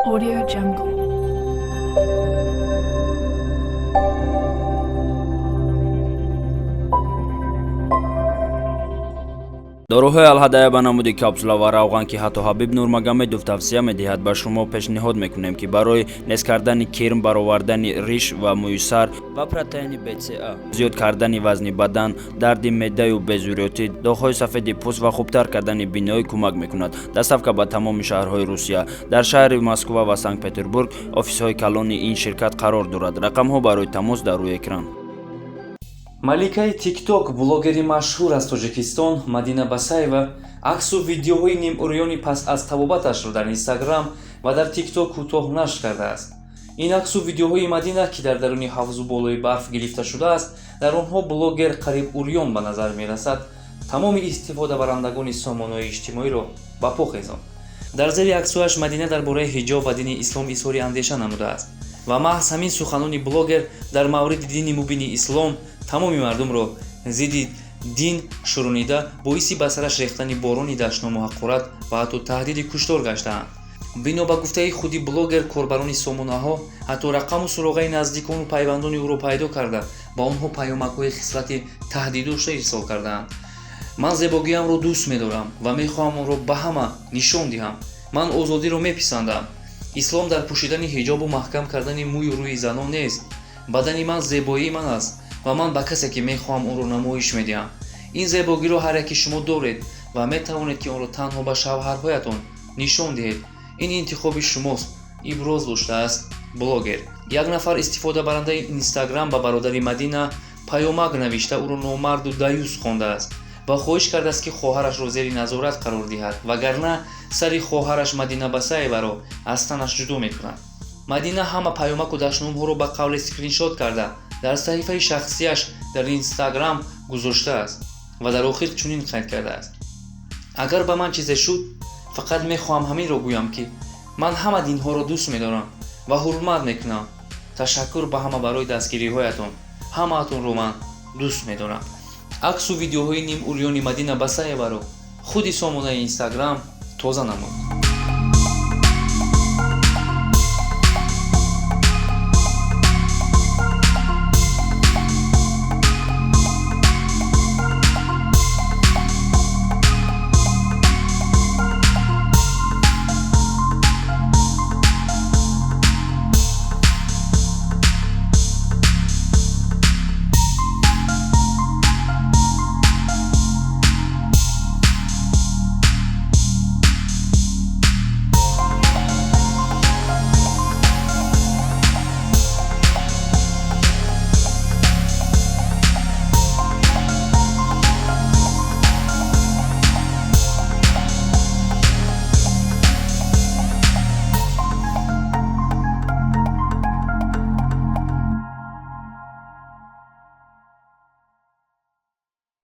Audio Jungle. дороҳои алҳадая ба намуди капсулавар авған ки ҳатто ҳабиб нурмагомедов тавсия медиҳад ба шумо пешниҳод мекунем ки барои нест кардани кирм баровардани риш ва муйсар ва протеини бца зиёд кардани вазни бадан дарди меъдаю безурётӣ доғҳои сафеди пӯст ва хубтар кардани биноӣ кӯмак мекунад. Доставка ба тамоми шаҳрҳои русия. дар шаҳри москва ва санкт петербург офисҳои калони ин ширкат қарор дорад. рақамҳо барои тамос дар рӯи экран. маликаи тикток блогери машҳур аз тоҷикистон Мадина Басаева аксу видеоҳои нимӯрёни пас аз табобаташро дар инстаграм ва дар тикток кӯтоҳ нашр кардааст. ин аксу видеоҳои Мадина ки дар даруни ҳавзу болои барф гирифта шудааст, дар онҳо блогер қариб урён ба назар мерасад тамоми истифодабарандагони сомонаҳои иҷтимоиро ба по хезонд. дар зери аксуаш Мадина дар бораи ҳиҷоб ва дини ислом изҳори андеша намудааст ва маҳз ҳамин суханони блогер дар мавриди дини мубини ислом тамоми мардумро зидди дин шуронида боиси ба сараш рехтани борони даштному ҳақорат ва ҳатто таҳдиди куштор гаштаанд. бино ба гуфтаи худи блогер, корбарони сомонаҳо ҳатто рақаму суроғаи наздикону пайвандони ӯро пайдо карда ба онҳо паёмакҳои хислати таҳдиддошта ирсол кардаанд. ман зебогиамро дӯст медорам ва мехоҳам онро ба ҳама нишон диҳам. ман озодиро меписандам. ислом дар пӯшидани ҳиҷобу маҳкам кардани мӯю рӯи занон нест. бадани ман зебоии ман аст ва ман ба касе ки мехоҳам онро намоиш медиҳам. ин зебогиро ҳар яке шумо доред ва метавонед ки онро танҳо ба шавҳарҳоятон нишон диҳед. ин интихоби шумост, иброз доштааст блогер. як нафар истифодабарандаи инстаграм ба бародари Мадина паёмак навишта ӯро номарду даюс хондааст ва хоҳиш кардааст ки хоҳарашро зери назорат қарор диҳад, вагарна сари хоҳараш Мадина Басаеваро аз танаш ҷудо мекунад. Мадина ҳама паёмаку даштномҳоро ба қавле скриншот карда дар саҳифаи шахсияш дар инстаграм гузоштааст ва дар охир чунин қайд кардааст: агар ба ман чизе шуд, фақат мехоҳам ҳаминро гӯям ки ман ҳама динҳоро дӯст медорам ва ҳурмат мекунам. ташаккур ба ҳама барои дастгириҳоятон. ҳамаатонро ман дӯст медорам. аксу видеоҳои нимӯрёни Мадина Басаеваро худи сомонаи инстаграм тоза намуд.